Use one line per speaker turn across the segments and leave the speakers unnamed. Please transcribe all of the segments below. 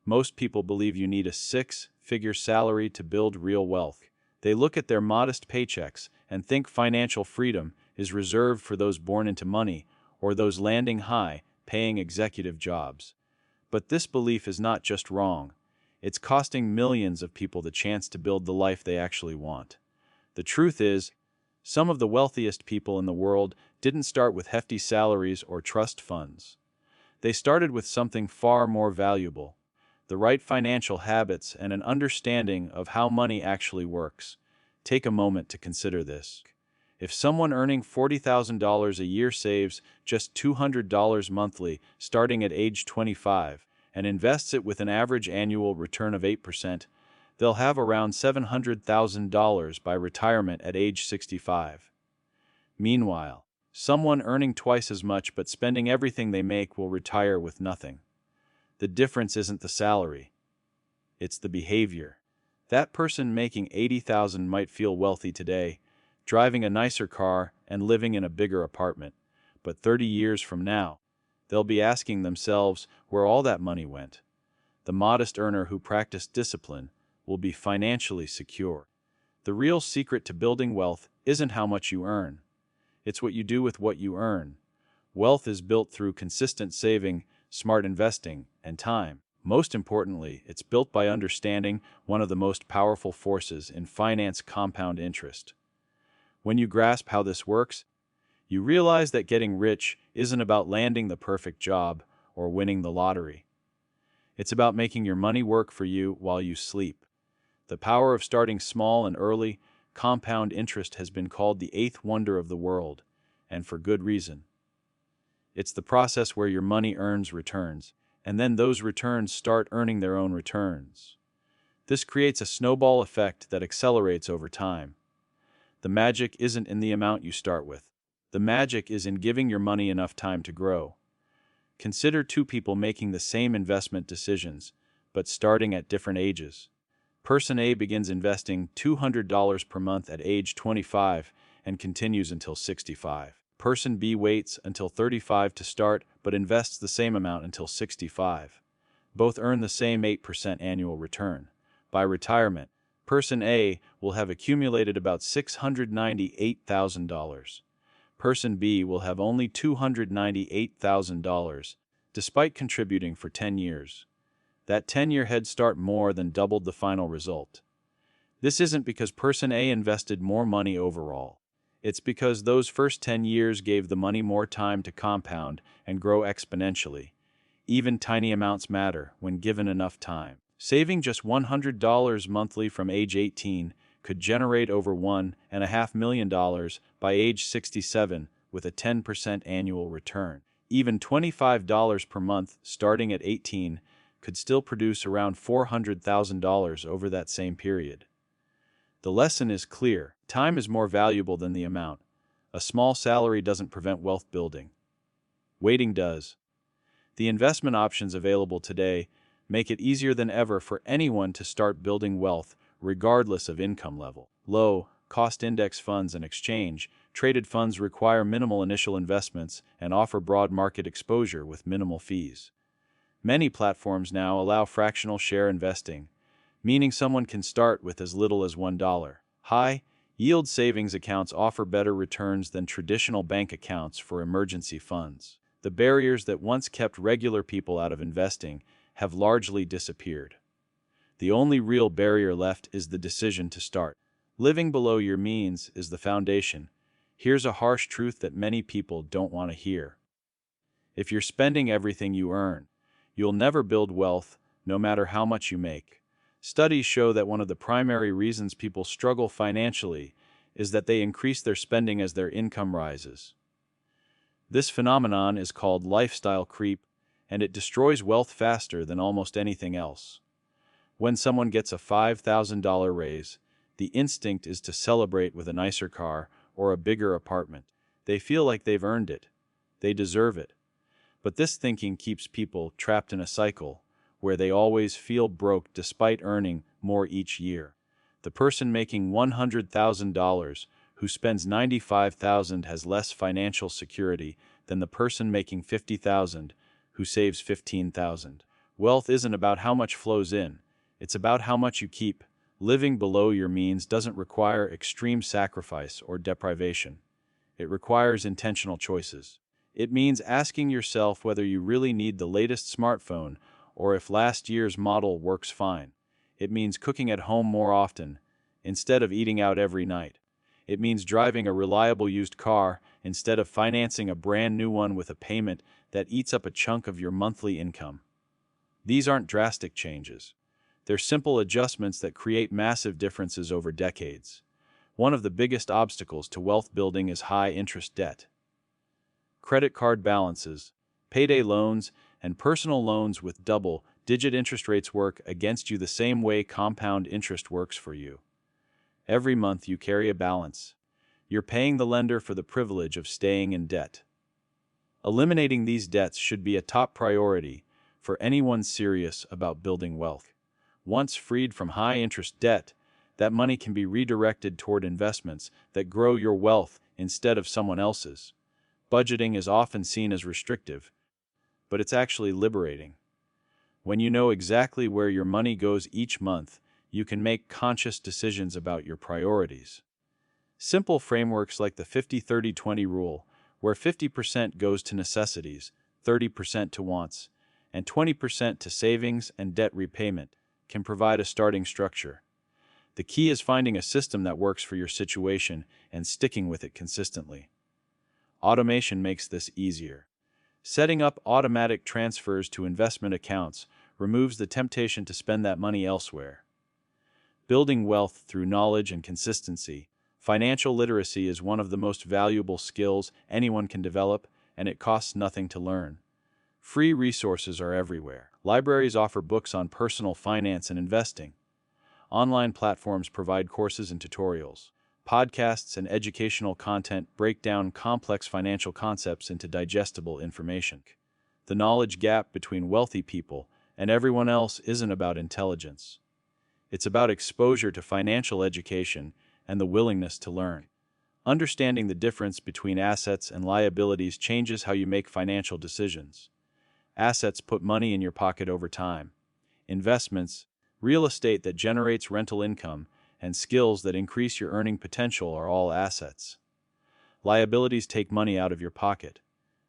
Most people believe you need a six-figure salary to build real wealth. They look at their modest paychecks and think financial freedom is reserved for those born into money or those landing high, paying executive jobs. But this belief is not just wrong. It's costing millions of people the chance to build the life they actually want. The truth is, some of the wealthiest people in the world didn't start with hefty salaries or trust funds. They started with something far more valuable: the right financial habits and an understanding of how money actually works. Take a moment to consider this. If someone earning $40,000 a year saves just $200 monthly starting at age 25 and invests it with an average annual return of 8%, they'll have around $700,000 by retirement at age 65. Meanwhile, someone earning twice as much but spending everything they make will retire with nothing. The difference isn't the salary. It's the behavior. That person making $80,000 might feel wealthy today, driving a nicer car and living in a bigger apartment, but 30 years from now, they'll be asking themselves where all that money went. The modest earner who practiced discipline will be financially secure. The real secret to building wealth isn't how much you earn. It's what you do with what you earn. Wealth is built through consistent saving, smart investing, and time. Most importantly, it's built by understanding one of the most powerful forces in finance: compound interest. When you grasp how this works, you realize that getting rich isn't about landing the perfect job or winning the lottery. It's about making your money work for you while you sleep. The power of starting small and early. Compound interest has been called the eighth wonder of the world, and for good reason. It's the process where your money earns returns, and then those returns start earning their own returns. This creates a snowball effect that accelerates over time. The magic isn't in the amount you start with. The magic is in giving your money enough time to grow. Consider two people making the same investment decisions, but starting at different ages. Person A begins investing $200 per month at age 25 and continues until 65. Person B waits until 35 to start, but invests the same amount until 65. Both earn the same 8% annual return. By retirement, Person A will have accumulated about $698,000. Person B will have only $298,000, despite contributing for 10 years. That 10-year head start more than doubled the final result. This isn't because Person A invested more money overall. It's because those first 10 years gave the money more time to compound and grow exponentially. Even tiny amounts matter when given enough time. Saving just $100 monthly from age 18 could generate over $1.5 million by age 67 with a 10% annual return. Even $25 per month starting at 18 could still produce around $400,000 over that same period. The lesson is clear. Time is more valuable than the amount. A small salary doesn't prevent wealth building. Waiting does. The investment options available today make it easier than ever for anyone to start building wealth, regardless of income level. Low-cost index funds and exchange-traded funds require minimal initial investments and offer broad market exposure with minimal fees. Many platforms now allow fractional share investing, meaning someone can start with as little as $1. High-yield savings accounts offer better returns than traditional bank accounts for emergency funds. The barriers that once kept regular people out of investing have largely disappeared. The only real barrier left is the decision to start. Living below your means is the foundation. Here's a harsh truth that many people don't want to hear. If you're spending everything you earn, you'll never build wealth, no matter how much you make. Studies show that one of the primary reasons people struggle financially is that they increase their spending as their income rises. This phenomenon is called lifestyle creep, and it destroys wealth faster than almost anything else. When someone gets a $5,000 raise, the instinct is to celebrate with a nicer car or a bigger apartment. They feel like they've earned it. They deserve it. But this thinking keeps people trapped in a cycle where they always feel broke despite earning more each year. The person making $100,000 who spends $95,000 has less financial security than the person making $50,000 who saves $15,000. Wealth isn't about how much flows in, it's about how much you keep. Living below your means doesn't require extreme sacrifice or deprivation. It requires intentional choices. It means asking yourself whether you really need the latest smartphone or if last year's model works fine. It means cooking at home more often, instead of eating out every night. It means driving a reliable used car instead of financing a brand new one with a payment that eats up a chunk of your monthly income. These aren't drastic changes. They're simple adjustments that create massive differences over decades. One of the biggest obstacles to wealth building is high-interest debt. Credit card balances, payday loans, and personal loans with double-digit interest rates work against you the same way compound interest works for you. Every month you carry a balance. You're paying the lender for the privilege of staying in debt. Eliminating these debts should be a top priority for anyone serious about building wealth. Once freed from high-interest debt, that money can be redirected toward investments that grow your wealth instead of someone else's. Budgeting is often seen as restrictive, but it's actually liberating. When you know exactly where your money goes each month, you can make conscious decisions about your priorities. Simple frameworks like the 50-30-20 rule, where 50% goes to necessities, 30% to wants, and 20% to savings and debt repayment, can provide a starting structure. The key is finding a system that works for your situation and sticking with it consistently. Automation makes this easier. Setting up automatic transfers to investment accounts removes the temptation to spend that money elsewhere. Building wealth through knowledge and consistency. Financial literacy is one of the most valuable skills anyone can develop, and it costs nothing to learn. Free resources are everywhere. Libraries offer books on personal finance and investing. Online platforms provide courses and tutorials. Podcasts and educational content break down complex financial concepts into digestible information. The knowledge gap between wealthy people and everyone else isn't about intelligence. It's about exposure to financial education and the willingness to learn. Understanding the difference between assets and liabilities changes how you make financial decisions. Assets put money in your pocket over time. Investments, real estate that generates rental income, and skills that increase your earning potential are all assets. Liabilities take money out of your pocket.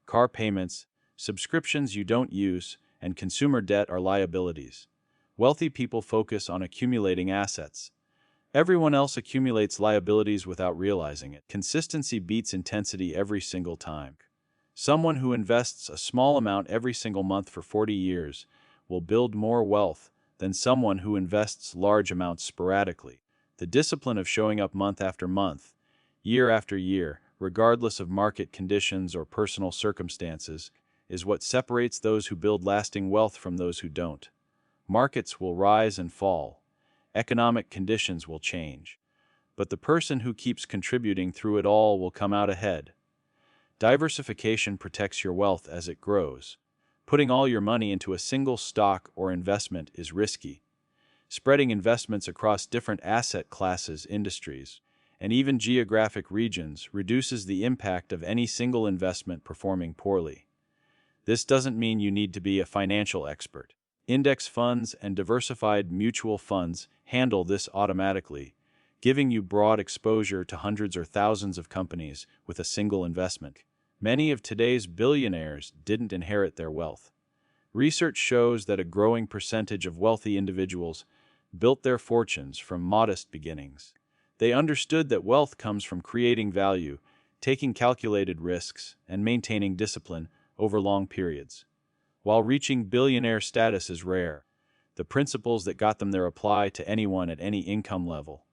Car payments, subscriptions you don't use, and consumer debt are liabilities. Wealthy people focus on accumulating assets. Everyone else accumulates liabilities without realizing it. Consistency beats intensity every single time. Someone who invests a small amount every single month for 40 years will build more wealth than someone who invests large amounts sporadically. The discipline of showing up month after month, year after year, regardless of market conditions or personal circumstances, is what separates those who build lasting wealth from those who don't. Markets will rise and fall. Economic conditions will change. But the person who keeps contributing through it all will come out ahead. Diversification protects your wealth as it grows. Putting all your money into a single stock or investment is risky. Spreading investments across different asset classes, industries, and even geographic regions reduces the impact of any single investment performing poorly. This doesn't mean you need to be a financial expert. Index funds and diversified mutual funds handle this automatically, giving you broad exposure to hundreds or thousands of companies with a single investment. Many of today's billionaires didn't inherit their wealth. Research shows that a growing percentage of wealthy individuals built their fortunes from modest beginnings. They understood that wealth comes from creating value, taking calculated risks, and maintaining discipline over long periods. While reaching billionaire status is rare, the principles that got them there apply to anyone at any income level.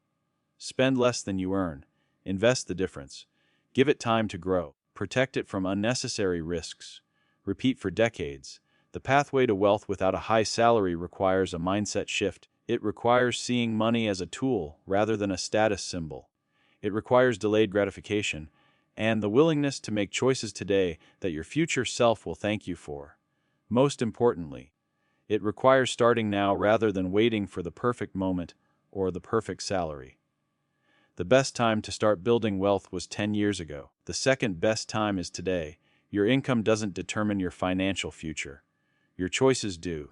Spend less than you earn. Invest the difference. Give it time to grow. Protect it from unnecessary risks. Repeat for decades. The pathway to wealth without a high salary requires a mindset shift. It requires seeing money as a tool rather than a status symbol. It requires delayed gratification and the willingness to make choices today that your future self will thank you for. Most importantly, it requires starting now rather than waiting for the perfect moment or the perfect salary. The best time to start building wealth was 10 years ago. The second best time is today. Your income doesn't determine your financial future. Your choices do.